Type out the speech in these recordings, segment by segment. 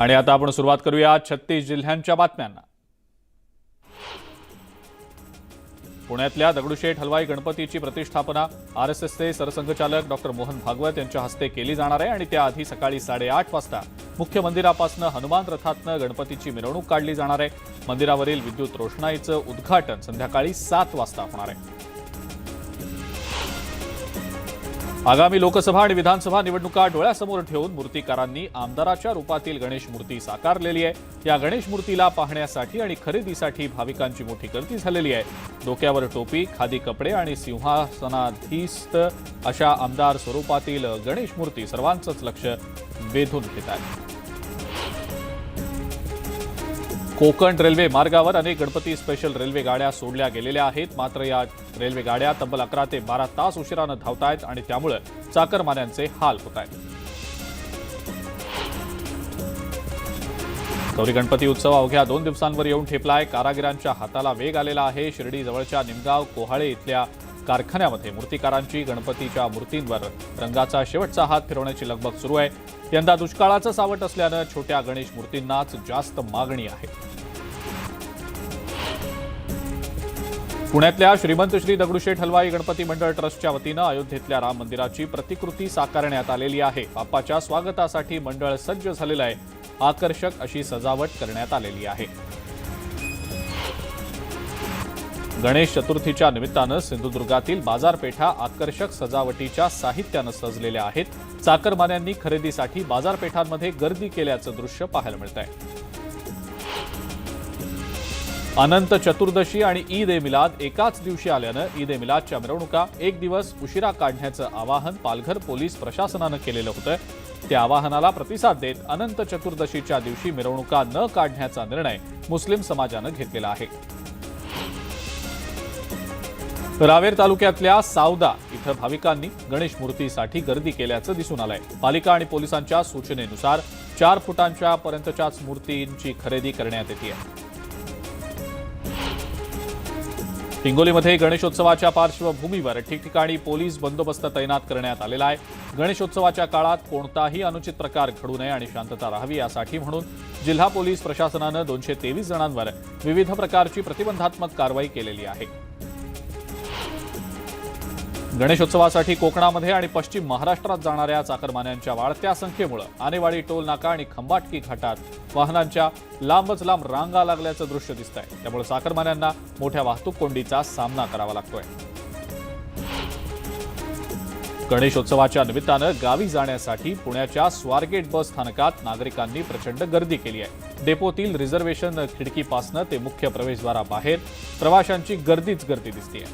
आणि आता आपण सुरुवात करूया 36 जिल्ह्यांच्या बातम्यांना। पुण्यातल्या दगडूशेठ हलवाई गणपतीची प्रतिष्ठापना आरएसएसचे सरसंघचालक डॉ. मोहन भागवत यांच्या हस्ते केली जाणार आहे आणि त्याआधी सकाळी 8:30 वाजता मुख्य मंदिरापासून हनुमान रथातनं गणपतीची मिरवणूक काढली जाणार आहे। मंदिरावरील विद्युत रोषणाईचं उद्घाटन संध्याकाळी 7 वाजता होणार आहे। आगामी लोकसभा आणि विधानसभा निवडणुका डोळ्यासमोर ठेवून मूर्तिकारांनी आमदाराच्या रूपातील गणेश मूर्ती साकारलेली आहे। या गणेश मूर्तीला पाहण्यासाठी आणि खरेदीसाठी भाविकांची मोठी गर्दी झालेली आहे। डोक्यावर टोपी, खादी कपडे आणि सिंहासनाधीस्थ अशा आमदार स्वरूपातील गणेश मूर्ती सर्वांचंच लक्ष वेधून घेत आहे। कोकण रेल्वे मार्गावर अनेक गणपती स्पेशल रेल्वे गाड्या सोडल्या गेलेल्या आहेत, मात्र या रेल्वे गाड्या तब्बल 11 ते 12 तास उशिरानं धावतायत आणि त्यामुळे चाकरमान्यांचे हाल होत आहेत। गौरी गणपती उत्सव अवघ्या 2 दिवसांवर येऊन ठेपलाय। कारागिरांच्या हाताला वेग आलेला आहे। शिर्डी जवळच्या निमगाव कोहाळे इथल्या कारखान्यामध्ये मूर्तिकारांची गणपतीच्या मूर्तींवर रंगाचा शेवटचा हात फिरवण्याची लगबग सुरू आहे। यंदा दुष्काळाचं सावट असल्यानं छोट्या गणेश मूर्तींनाच जास्त मागणी आहे। पुण्यातल्या श्रीमंत श्री दगडूशेठ हलवाई गणपती मंडळ ट्रस्टच्या वतीनं अयोध्येतल्या राम मंदिराची प्रतिकृती साकारण्यात आलेली आहे। बाप्पाच्या स्वागतासाठी मंडळ सज्ज झालेलं आहे। आकर्षक अशी सजावट करण्यात आलेली आहे। गणेश चतुर्थीच्या निमित्तानं सिंधुदुर्गातील बाजारपेठा आकर्षक सजावटीच्या साहित्यानं सजलेल्या आहेत। चाकरमान्यांनी खरेदीसाठी बाजारपेठांमध्ये गर्दी केल्याचं दृश्य पाहायला मिळत आहे। अनंत चतुर्दशी आणि ईद ए मिलाद एकाच दिवशी आल्यानं ईद ए मिलादच्या मिरवणुका एक दिवस उशिरा काढण्याचं आवाहन पालघर पोलीस प्रशासनानं केलेलं होतं। त्या आवाहनाला प्रतिसाद देत अनंत चतुर्दशीच्या दिवशी मिरवणुका न काढण्याचा निर्णय मुस्लिम समाजानं घेतलेला आहे। रावेर तालुक्यातल्या सावदा इथं भाविकांनी गणेश मूर्तीसाठी गर्दी केल्याचं दिसून आलंय। पालिका आणि पोलिसांच्या सूचनेनुसार 4 फुटांच्या पर्यंतच्याच मूर्तींची खरेदी करण्यात येते। हिंगोलीमध्ये गणेशोत्सवाच्या पार्श्वभूमीवर ठिकठिकाणी पोलीस बंदोबस्त तैनात करण्यात आलेला आहे। गणेशोत्सवाच्या काळात कोणताही अनुचित प्रकार घडू नये आणि शांतता राहावी यासाठी म्हणून जिल्हा पोलीस प्रशासनानं 223 जणांवर विविध प्रकारची प्रतिबंधात्मक कारवाई केलेली आहे। गणेशोत्सवासाठी कोकणामध्ये आणि पश्चिम महाराष्ट्रात जाणाऱ्या चाकरमान्यांच्या वाढत्या संख्येमुळे आनेवाडी टोल नाका आणि खंबाटकी घाटात वाहनांच्या लांबच लांब रांगा लागल्याचं दृश्य दिसतंय। त्यामुळे चाकरमान्यांना मोठ्या वाहतूक कोंडीचा सामना करावा लागतोय। गणेशोत्सवाच्या निमित्तानं गावी जाण्यासाठी पुण्याच्या स्वारगेट बस स्थानकात नागरिकांनी प्रचंड गर्दी केली आहे। डेपोतील रिझर्वेशन खिडकीपासनं ते मुख्य प्रवेशद्वाराबाहेर प्रवाशांची गर्दीच गर्दी दिसतेय।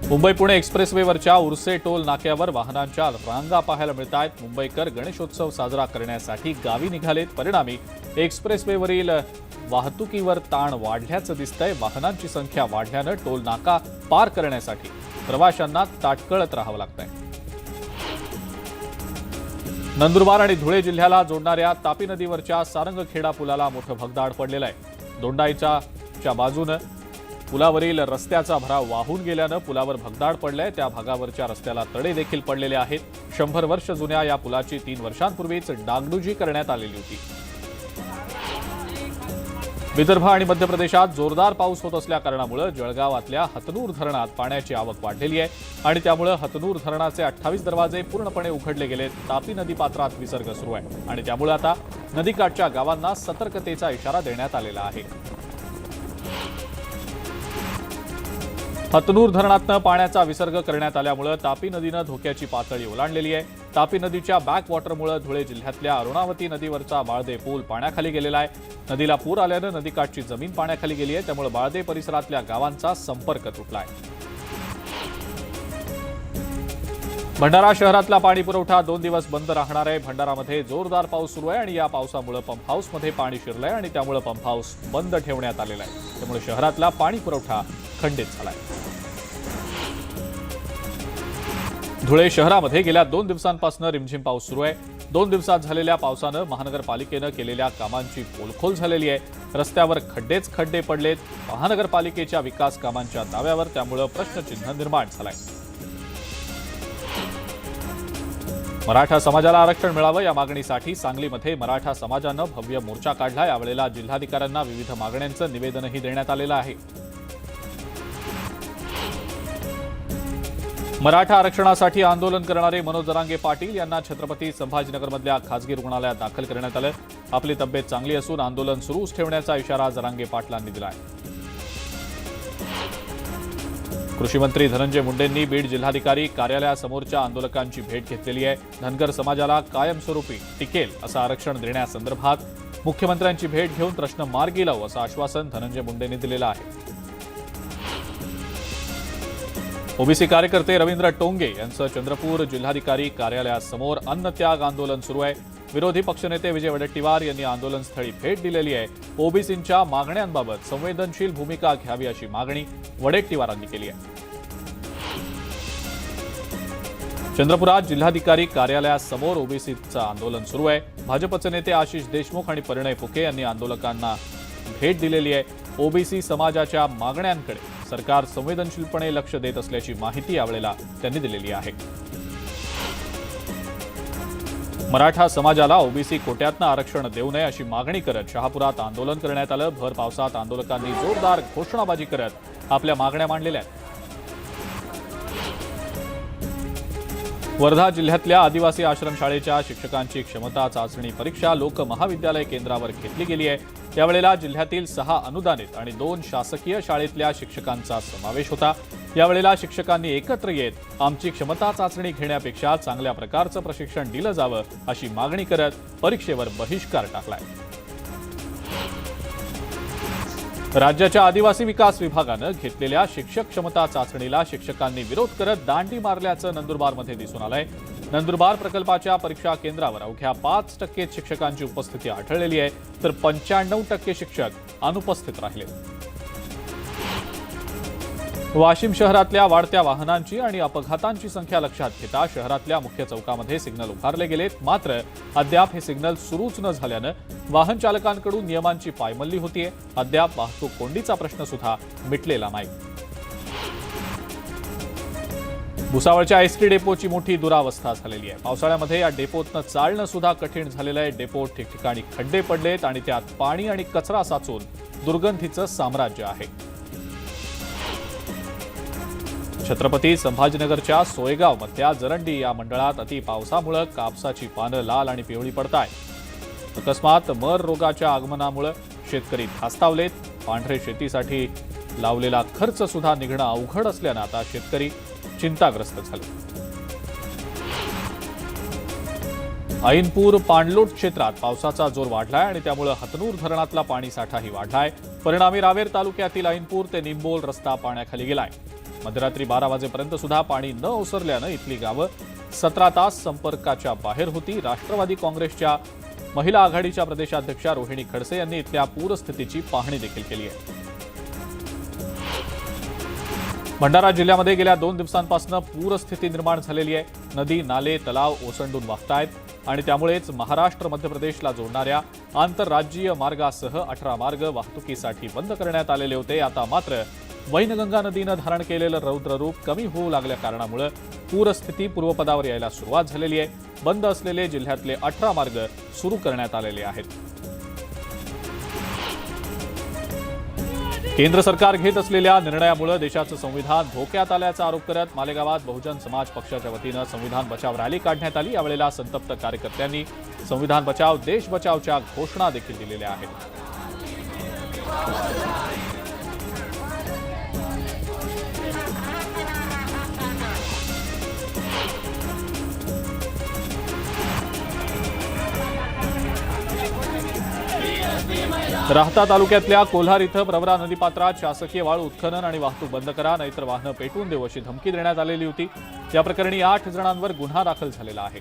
मुंबई पुणे एक्सप्रेसवेवरच्या उर्से टोल नाक्यावर वाहनांच्या रांगा पाहायला मिळत आहेत। मुंबईकर गणेशोत्सव साजरा करण्यासाठी गावी निघालेत, परिणामी एक्सप्रेसवेवरील वाहतुकीवर ताण वाढल्याचं दिसतंय। वाहनांची संख्या वाढल्यानं टोल नाका पार करण्यासाठी प्रवाशांना ताटकळत राहावं लागतंय। नंदुरबार आणि धुळे जिल्ह्याला जोडणाऱ्या तापी नदीवरच्या सारंगखेडा पुलाला मोठं भगदाड पडलेलं आहे। दोंडाईच्या बाजूनं पुलावरील रस्त्याचा भराव वाहून गेल्यानं पुलावर भगदाड पडलाय। त्या भागावरच्या रस्त्याला तडे देखील पडलेले आहेत। 100 वर्ष जुन्या या पुलाची 3 वर्षांपूर्वीच डागडुजी करण्यात आलेली होती। विदर्भ आणि मध्य प्रदेशात जोरदार पाऊस होत असल्या कारणामुळे जळगावातल्या हतनूर धरणात पाण्याची आवक वाढलेली आहे आणि त्यामुळे हतनूर धरणाचे 28 दरवाजे पूर्णपणे उघडले गेलेत। तापी नदी पात्रात विसर्ग सुरू आहे आणि त्यामुळे आता नदीकाठच्या गावांना सतर्कतेचा इशारा देण्यात आलेला आहे। हतनूर धरणातनं पाण्याचा विसर्ग करण्यात आल्यामुळे तापी नदीनं धोक्याची पातळी ओलांडलेली आहे। तापी नदीच्या बॅकवॉटरमुळे धुळे जिल्ह्यातल्या अरुणावती नदीवरचा बाळदे पूल पाण्याखाली गेलेला आहे। नदीला पूर आल्यानं नदीकाठची जमीन पाण्याखाली गेली आहे, त्यामुळे बाळदे परिसरातल्या गावांचा संपर्क तुटलाय। भंडारा शहरातला पाणी पुरवठा 2 दिवस बंद राहणार आहे। भंडारामध्ये जोरदार पाऊस सुरू आहे आणि या पावसामुळे पंप हाऊसमध्ये पाणी शिरलंय आणि त्यामुळे पंप हाऊस बंद ठेवण्यात आलेला आहे। त्यामुळे शहरातला पाणी पुरवठा खंडित झालाय। धुळे शहरामध्ये गेल्या 2 दिवसांपासून रिमझिम पाऊस सुरू आहे। 2 दिवसात झालेल्या पावसानं महानगरपालिकेनं केलेल्या कामांची पोलखोल झालेली आहे। रस्त्यावर खड्डेच खड्डे पडलेत। महानगरपालिकेच्या विकास कामांच्या दाव्यावर त्यामुळे प्रश्नचिन्ह निर्माण झालंय। मराठा समाजाला आरक्षण मिळावं या मागणीसाठी सांगलीमध्ये मराठा समाजानं भव्य मोर्चा काढला। यावेळेला जिल्हाधिकाऱ्यांना विविध मागण्यांचं निवेदनही देण्यात आलेलं आहे। मराठा आरक्षणासाठी आंदोलन करणारे मनोज जरांगे पाटील यांना छत्रपती संभाजीनगरमधल्या खासगी रुग्णालयात दाखल करण्यात आलं। आपली तब्येत चांगली असून आंदोलन सुरूच ठेवण्याचा इशारा जरांगे पाटलांनी दिला आहे। कृषी मंत्री धनंजय मुंडेंनी बीड जिल्हाधिकारी कार्यालयासमोरच्या आंदोलकांची भेट घेतलेली आहे। धनगर समाजाला कायमस्वरूपी टिकेल असं आरक्षण देण्यासंदर्भात मुख्यमंत्र्यांची भेट घेऊन प्रश्न मार्गी लावू असं आश्वासन धनंजय मुंडेंनी दिलेलं आहे। ओबीसी कार्यकर्ते रवींद्र टोंगे यांचं चंद्रपूर जिल्हाधिकारी कार्यालयासमोर अन्नत्याग आंदोलन सुरू आहे। विरोधी पक्षनेते विजय वडेट्टीवार यांनी आंदोलनस्थळी भेट दिलेली आहे। ओबीसींच्या मागण्यांबाबत संवेदनशील भूमिका घ्यावी अशी मागणी वडेट्टीवारांनी केली आहे। चंद्रपुरात जिल्हाधिकारी कार्यालयासमोर ओबीसीचं आंदोलन सुरू आहे। भाजपचे नेते आशिष देशमुख आणि परिणय फुके यांनी आंदोलकांना भेट दिलेली आहे। ओबीसी समाजाच्या मागण्यांकडे सरकार संवेदनशीलपणे लक्ष देत असल्याची माहिती यावेळेला त्यांनी दिलेली आहे। मराठा समाजाला ओबीसी कोट्यातनं आरक्षण देऊ नये अशी मागणी करत शहापुरात आंदोलन करण्यात आलं। भर पावसात आंदोलकांनी जोरदार घोषणाबाजी करत आपल्या मागण्या मांडलेल्या आहेत। वर्धा जिल्ह्यातल्या आदिवासी आश्रमशाळेच्या शिक्षकांची क्षमता चाचणी परीक्षा लोक महाविद्यालय केंद्रावर घेतली गेली आहे। यावेळेला जिल्ह्यातील 6 अनुदानित आणि 2 शासकीय शाळेतल्या शिक्षकांचा समावेश होता। यावेळेला शिक्षकांनी एकत्र येत आमची क्षमता चाचणी घेण्यापेक्षा चांगल्या प्रकारचं प्रशिक्षण दिलं जावं अशी मागणी करत परीक्षेवर बहिष्कार टाकलाय। राज्याच्या आदिवासी विकास विभागानं घेतलेल्या शिक्षक क्षमता चाचणीला शिक्षकांनी विरोध करत दांडी मारल्याचं नंदुरबारमध्ये दिसून आलंय। नंदुरबार प्रकल्पाच्या परीक्षा केंद्रावर अवघ्या 5% शिक्षकांची उपस्थिती आढळलेली आहे, तर 95% शिक्षक अनुपस्थित राहिले। वाशिम शहरातल्या वाढत्या वाहनांची आणि अपघातांची संख्या लक्षात घेता शहरातल्या मुख्य चौकामध्ये सिग्नल उभारले गेलेत, मात्र अद्याप हे सिग्नल सुरूच न झाल्यानं वाहन चालकांकडून नियमांची पायमल्ली होतीये। अद्याप वाहतूक कोंडीचा प्रश्न सुद्धा मिटलेला नाही। भुसावळच्या एसटी डेपोची मोठी दुरावस्था झालेली आहे। पावसाळ्यामध्ये या डेपोतनं चालणं सुद्धा कठीण झालेलं आहे। डेपोत ठिकठिकाणी खड्डे पडलेत आणि त्यात पाणी आणि कचरा साचून दुर्गंधीचं साम्राज्य आहे। छत्रपती संभाजीनगरच्या सोयगावमधल्या जरंडी या मंडळात अति पावसामुळे कापसाची पानं लाल आणि पिवळी पडतायत। अकस्मात मर रोगाच्या आगमनामुळे शेतकरी धास्तावलेत। पांढरे शेतीसाठी लावलेला खर्च सुद्धा निघणं अवघड असल्यानं आता शेतकरी चिंताग्रस्त झाले। ऐनपूर पाणलोट क्षेत्रात पावसाचा जोर वाढलाय आणि त्यामुळे हतनूर धरणातला पाणी साठाही वाढलाय। परिणामी रावेर तालुक्यातील ऐनपूर ते निंबोल रस्ता पाण्याखाली गेलाय। मध्यरात्री 12 वाजेपर्यंत सुद्धा पाणी न ओसरल्यानं इथली गावं 17 तास संपर्काच्या बाहेर होती। राष्ट्रवादी काँग्रेसच्या महिला आघाडीच्या प्रदेशाध्यक्षा रोहिणी खडसे यांनी इथल्या पूरस्थितीची पाहणी देखील केली आहे। भंडारा जिल्ह्यामध्ये गेल्या 2 दिवसांपासून पूरस्थिती निर्माण झालेली आहे। नदी नाले तलाव ओसंडून वाहतायत आणि त्यामुळेच महाराष्ट्र मध्य प्रदेशला जोडणाऱ्या आंतरराज्यीय मार्गासह 18 मार्ग वाहतुकीसाठी बंद करण्यात आलेले होते। आता मात्र वैनगंगा नदीनं धारण केलेलं रौद्ररूप कमी होऊ लागल्या कारणामुळे पूरस्थिती पूर्वपदावर यायला सुरुवात झालेली आहे। बंद असलेले जिल्ह्यातले 18 मार्ग सुरू करण्यात आलेले आहेत। केंद्र सरकार घेत असलेल्या निर्णयामुळे देशाचं संविधान धोक्यात आल्याचा आरोप करत मालेगावात बहुजन समाज पक्षाच्या वतीनं संविधान बचाव रॅली काढण्यात आली। यावेळेला संतप्त कार्यकर्त्यांनी संविधान बचाव देश बचावच्या घोषणा देखील दिलेल्या आहेत। राहता तालुक्यातल्या कोल्हार इथं प्रवरा नदीपात्रात शासकीय वाळू उत्खनन आणि वाहतूक बंद करा, नाहीतर वाहनं पेटवून देऊ अशी धमकी देण्यात आलेली होती। या प्रकरणी 8 जणांवर गुन्हा दाखल झालेला आहे।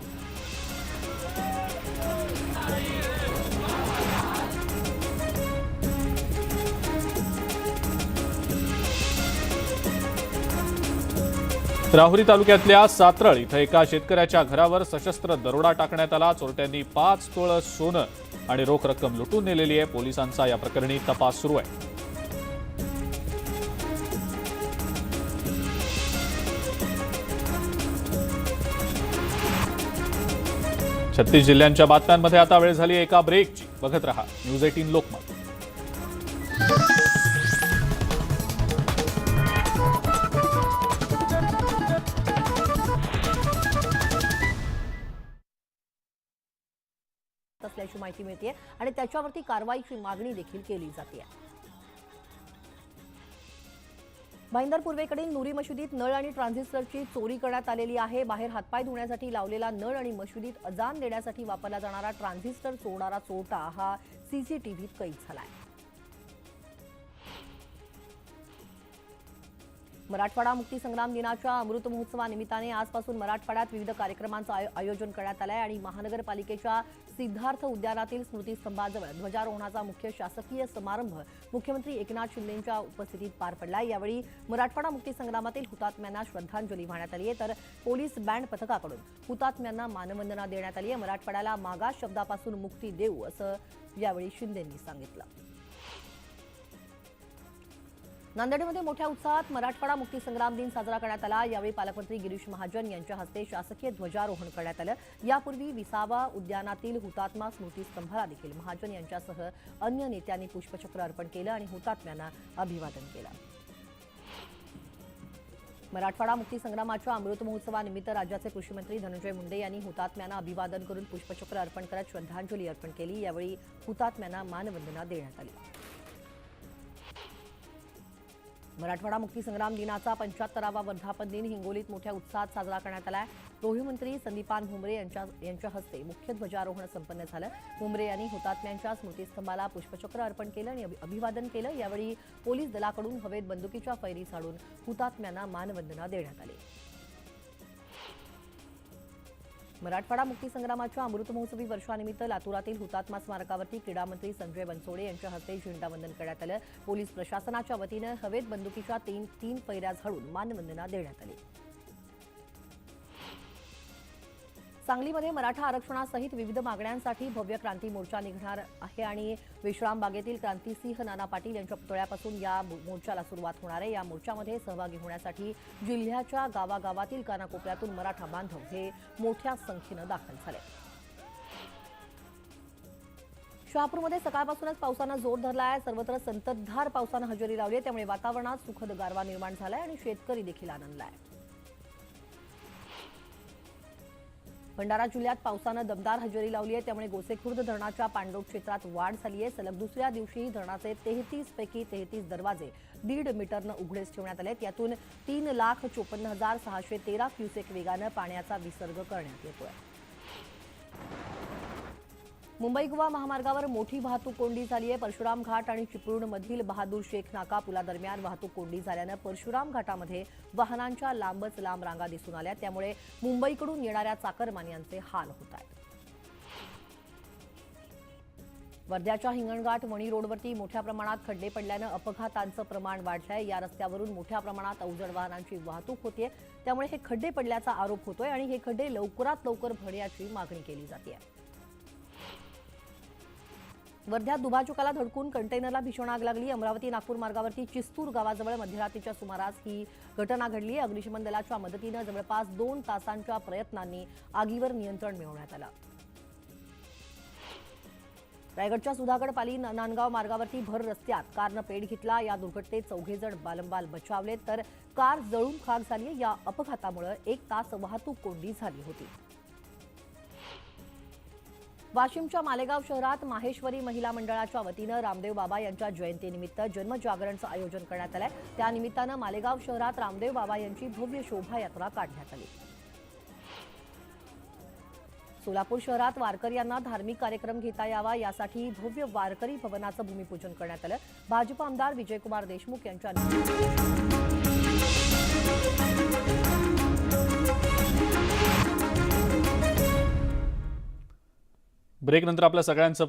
राहुरी तालुक्यातल्या सातरळ इथं एका शेतकऱ्याच्या घरावर सशस्त्र दरोडा टाकण्यात आला। चोरट्यांनी 5 तोळ सोनं आणि रोख रक्कम लुटून नेलेली आहे। पोलिसांचा या प्रकरणी तपास सुरू आहे। 36 जिल्ह्यांच्या बातम्यांमध्ये आता वेळ झाली एका ब्रेकची. बघत रहा न्यूज 18 लोकमत. असल्याची माहिती मिळते आणि त्याच्यावरती कारवाईची मागणी देखील केली जाते. भाईंदर पूर्वेकडील नूरी मशिदीत नळ आणि ट्रान्झिस्टरची चोरी करण्यात आलेली आहे. बाहेर हातपाय धुण्यासाठी लावलेला नळ आणि मशिदीत अजान देण्यासाठी वापरला जाणारा ट्रान्झिस्टर चोरणारा चोरटा हा सीसीटीव्हीत कैद झालाय. मराठवाडा मुक्ती संग्राम दिनाच्या अमृत महोत्सवानिमित्ताने आजपासून मराठवाड्यात विविध कार्यक्रमांचं आयोजन करण्यात आलं आहे आणि महानगरपालिकेच्या सिद्धार्थ उद्यानातील स्मृतिस्तंभाजवळ ध्वजारोहणाचा मुख्य शासकीय समारंभ मुख्यमंत्री एकनाथ शिंदेंच्या उपस्थितीत पार पडला. यावेळी मराठवाडा मुक्ती संग्रामातील हुतात्म्यांना श्रद्धांजली वाहण्यात आली आहे, तर पोलीस बँड पथकाकडून हुतात्म्यांना मानवंदना देण्यात आली आहे. मराठवाड्याला मागास शब्दापासून मुक्ती देऊ असं यावेळी शिंदेंनी सांगितलं. नांदेडमध्ये मोठ्या उत्साहात मराठवाडा मुक्ती संग्राम दिन साजरा करण्यात आला. यावेळी पालकमंत्री गिरीश महाजन यांच्या हस्ते शासकीय ध्वजारोहण करण्यात आलं. यापूर्वी विसावा उद्यानातील हुतात्मा स्मृतिस्तंभाला देखील महाजन यांच्यासह अन्य नेत्यांनी पुष्पचक्र अर्पण केलं आणि हुतात्म्यांना अभिवादन केलं. मराठवाडा मुक्ती संग्रामाच्या अमृत महोत्सवानिमित्त राज्याचे कृषी मंत्री धनंजय मुंडे यांनी हुतात्म्यांना अभिवादन करून पुष्पचक्र अर्पण करत श्रद्धांजली अर्पण केली. यावेळी हुतात्म्यांना मानवंदना देण्यात आली. मराठवाडा मुक्ती संग्राम दिनाचा 75वा वर्धापन दिन हिंगोलीत मोठ्या उत्साहात साजरा करण्यात आला. गृहमंत्री संदीपान भुमरे यांच्या हस्ते मुख्य ध्वजारोहण संपन्न झालं. भुमरे यांनी हुतात्म्यांच्या स्मृतिस्तंभाला पुष्पचक्र अर्पण केलं आणि अभिवादन केलं. यावेळी पोलीस दलाकडून हवेत बंदुकीच्या फैरी झाडून हुतात्म्यांना मानवंदना देण्यात आली. मराठवाडा मुक्ती संग्रामाच्या अमृत महोत्सवी वर्षानिमित्त लातूरातील हुतात्मा स्मारकावरती क्रीडा मंत्री संजय बनसोडे यांच्या हस्ते झेंडावंदन करण्यात आलं. पोलीस प्रशासनाच्या वतीनं हवेत बंदुकीच्या तीन फैऱ्या झाडून मानवंदना देण्यात आली. सांगलीमध्ये मराठा आरक्षणासहित विविध मागण्यांसाठी भव्य क्रांती मोर्चा निघणार आहे आणि विश्राम बागेतील क्रांतिसिंह नाना पाटील यांच्या पुतळ्यापासून या मोर्चाला सुरुवात होणार आहे. या मोर्चामध्ये सहभागी होण्यासाठी जिल्ह्याच्या गावागावातील कानाकोपऱ्यातून मराठा बांधव हे मोठ्या संख्येनं दाखल झाले. शहापूरमध्ये सकाळपासूनच पावसानं जोर धरला आहे. सर्वत्र संततधार पावसानं हजेरी लावली आहे, त्यामुळे वातावरणात सुखद गारवा निर्माण झालाय आणि शेतकरी देखील आनंदला आहे. भंडारा जिल्ह्यात पावसानं दमदार हजेरी लावली आहे, त्यामुळे गोसेखुर्द धरणाच्या पाणलोट क्षेत्रात वाढ झाली आहे. सलग दुसऱ्या दिवशी धरणाचे 33 पैकी 33 दरवाजे 1.5 मीटरनं उघडेच ठेवण्यात आले. यातून 3,54,613 क्युसेक वेगानं पाण्याचा विसर्ग करण्यात येतोय. मुंबई गोवा महामार्गावर मोठी वाहतूक कोंडी झाली आहे. परशुराम घाट आणि चिपळूणमधील बहादूर शेख नाका पुलादरम्यान वाहतूक कोंडी झाल्यानं परशुराम घाटामध्ये वाहनांच्या लांबच लांब रांगा दिसून आल्या. त्यामुळे मुंबईकडून येणाऱ्या चाकरमान्यांचे हाल होत आहेत. वर्ध्याच्या हिंगणघाट वणी रोडवरती मोठ्या प्रमाणात खड्डे पडल्यानं अपघातांचं प्रमाण वाढलंय. या रस्त्यावरून मोठ्या प्रमाणात अवजड वाहनांची वाहतूक होतीये, त्यामुळे हे खड्डे पडल्याचा आरोप होतोय आणि हे खड्डे लवकरात लवकर भरण्याची मागणी केली जाते. वर्ध्यात दुभाजकाला धडकून कंटेनरला भीषण आग लागली. अमरावती नागपूर मार्गावरती चिस्तूर गावाजवळ मध्यरात्रीच्या सुमारास ही घटना घडली. अग्निशमन दलाच्या मदतीनं जवळपास 2 तासांच्या प्रयत्नांनी आगीवर नियंत्रण मिळवण्यात आलं. रायगडच्या सुधागड पाली नांदगाव मार्गावरती भर रस्त्यात कारनं पेट घेतला. या दुर्घटनेत 4 जण बालंबाल बचावले, तर कार जळून खाक झाली. या अपघातामुळे 1 तास वाहतूक कोंडी झाली होती. वाशिमच्या मालेगाव शहरात माहेश्वरी महिला मंडळाच्या वतीनं रामदेव बाबा यांच्या जयंतीनिमित्त जन्मजागरणचं आयोजन करण्यात आलंय. त्यानिमित्तानं मालेगाव शहरात रामदेव बाबा यांची भव्य शोभायात्रा काढण्यात आली. सोलापूर शहरात वारकऱ्यांना धार्मिक कार्यक्रम घेता यावा यासाठी भव्य वारकरी भवनाचं भूमिपूजन करण्यात आलं. भाजप आमदार विजयकुमार देशमुख यांच्या ब्रेकनंतर आपल्या सगळ्यांचं